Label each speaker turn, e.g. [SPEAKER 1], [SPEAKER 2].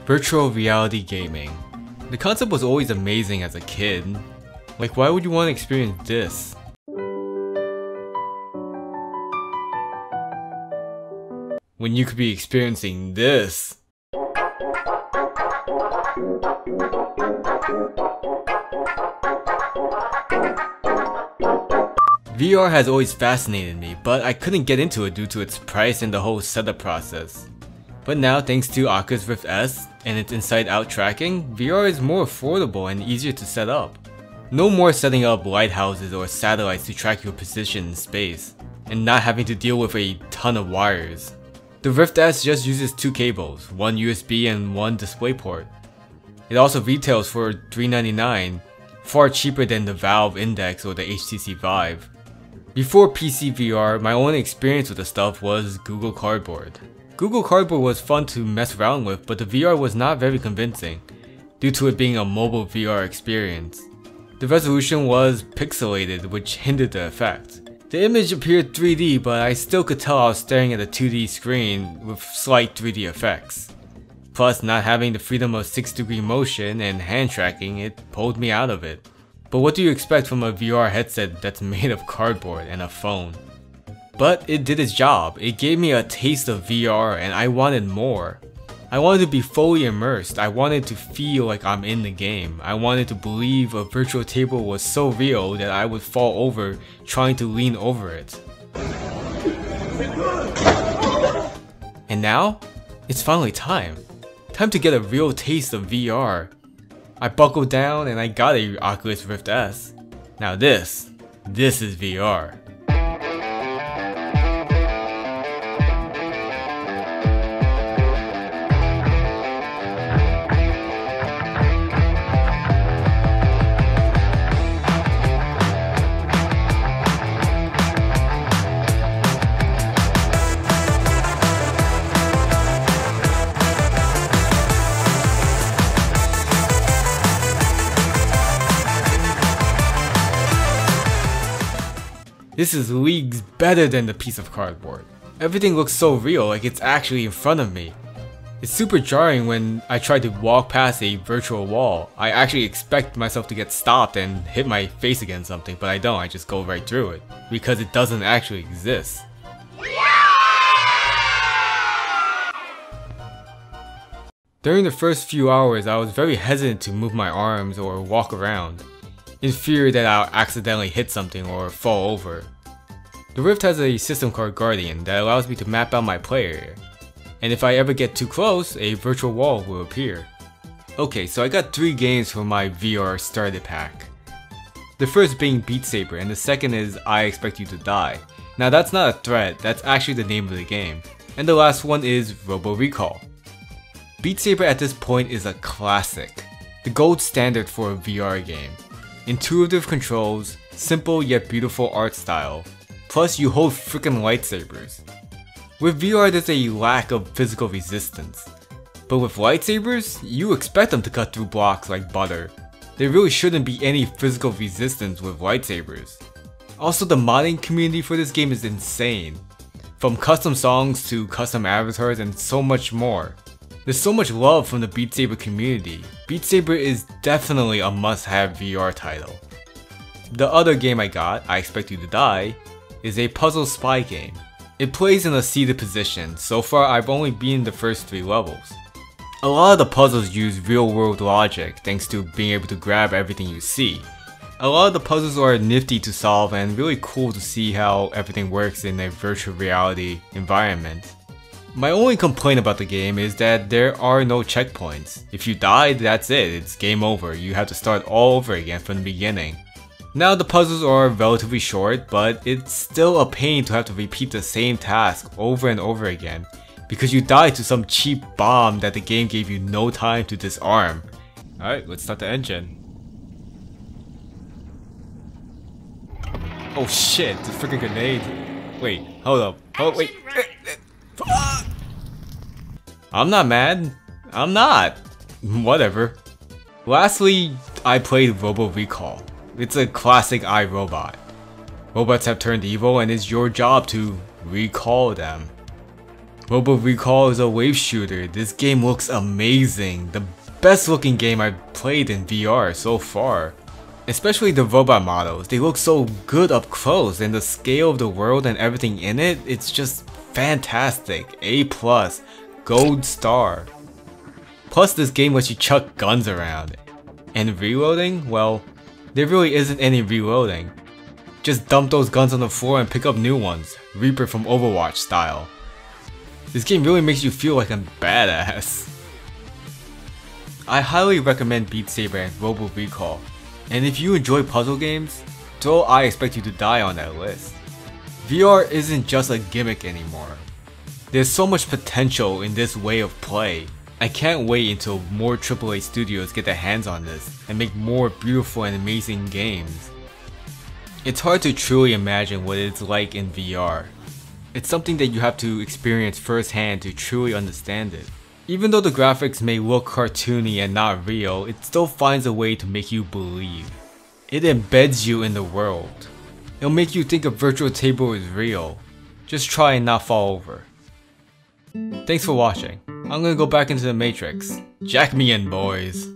[SPEAKER 1] Virtual reality gaming. The concept was always amazing as a kid. Like, why would you want to experience this? When you could be experiencing this. VR has always fascinated me, but I couldn't get into it due to its price and the whole setup process. But now, thanks to Oculus Rift S and its inside-out tracking, VR is more affordable and easier to set up. No more setting up lighthouses or satellites to track your position in space, and not having to deal with a ton of wires. The Rift S just uses 2 cables, one USB and one DisplayPort. It also retails for $399, far cheaper than the Valve Index or the HTC Vive. Before PC VR, my only experience with the stuff was Google Cardboard. Google Cardboard was fun to mess around with, but the VR was not very convincing, due to it being a mobile VR experience. The resolution was pixelated, which hindered the effect. The image appeared 3D, but I still could tell I was staring at a 2D screen with slight 3D effects. Plus, not having the freedom of 6-degree motion and hand tracking, it pulled me out of it. But what do you expect from a VR headset that's made of cardboard and a phone? But it did its job. It gave me a taste of VR and I wanted more. I wanted to be fully immersed. I wanted to feel like I'm in the game. I wanted to believe a virtual table was so real that I would fall over trying to lean over it. And now, it's finally time. Time to get a real taste of VR. I buckled down and I got a Oculus Rift S. Now this is VR. This is leagues better than the piece of cardboard. Everything looks so real, like it's actually in front of me. It's super jarring when I try to walk past a virtual wall. I actually expect myself to get stopped and hit my face against something, but I don't, I just go right through it. Because it doesn't actually exist. During the first few hours, I was very hesitant to move my arms or walk around, in fear that I'll accidentally hit something or fall over. The Rift has a system called Guardian that allows me to map out my play area, and if I ever get too close, a virtual wall will appear. Okay, so I got 3 games for my VR starter pack. The first being Beat Saber, and the second is I Expect You to Die. Now that's not a threat, that's actually the name of the game. And the last one is Robo Recall. Beat Saber at this point is a classic, the gold standard for a VR game. Intuitive controls, simple yet beautiful art style, plus you hold freaking lightsabers. With VR there's a lack of physical resistance, but with lightsabers, you expect them to cut through blocks like butter. There really shouldn't be any physical resistance with lightsabers. Also, the modding community for this game is insane. From custom songs to custom avatars and so much more. There's so much love from the Beat Saber community. Beat Saber is definitely a must-have VR title. The other game I got, I Expect You to Die, is a puzzle spy game. It plays in a seated position. So far I've only beaten the first 3 levels. A lot of the puzzles use real-world logic thanks to being able to grab everything you see. A lot of the puzzles are nifty to solve and really cool to see how everything works in a virtual reality environment. My only complaint about the game is that there are no checkpoints. If you die, that's it, it's game over. You have to start all over again from the beginning. Now the puzzles are relatively short, but it's still a pain to have to repeat the same task over and over again because you died to some cheap bomb that the game gave you no time to disarm. Alright, let's start the engine. Oh shit, the freaking grenade. Wait, hold up. Oh wait. I'm not mad. I'm not. Whatever. Lastly, I played Robo Recall. It's a classic iRobot. Robots have turned evil and it's your job to recall them. Robo Recall is a wave shooter. This game looks amazing. The best looking game I've played in VR so far. Especially the robot models. They look so good up close, and the scale of the world and everything in it, it's just fantastic. A+, gold star. Plus this game lets you chuck guns around. And reloading? Well, there really isn't any reloading. Just dump those guns on the floor and pick up new ones, Reaper from Overwatch style. This game really makes you feel like a badass. I highly recommend Beat Saber and Robo Recall, and if you enjoy puzzle games, throw I Expect You to Die on that list. VR isn't just a gimmick anymore. There's so much potential in this way of play. I can't wait until more AAA studios get their hands on this and make more beautiful and amazing games. It's hard to truly imagine what it's like in VR. It's something that you have to experience firsthand to truly understand it. Even though the graphics may look cartoony and not real, it still finds a way to make you believe. It embeds you in the world. It'll make you think a virtual table is real. Just try and not fall over. Thanks for watching. I'm gonna go back into the Matrix. Jack me in, boys.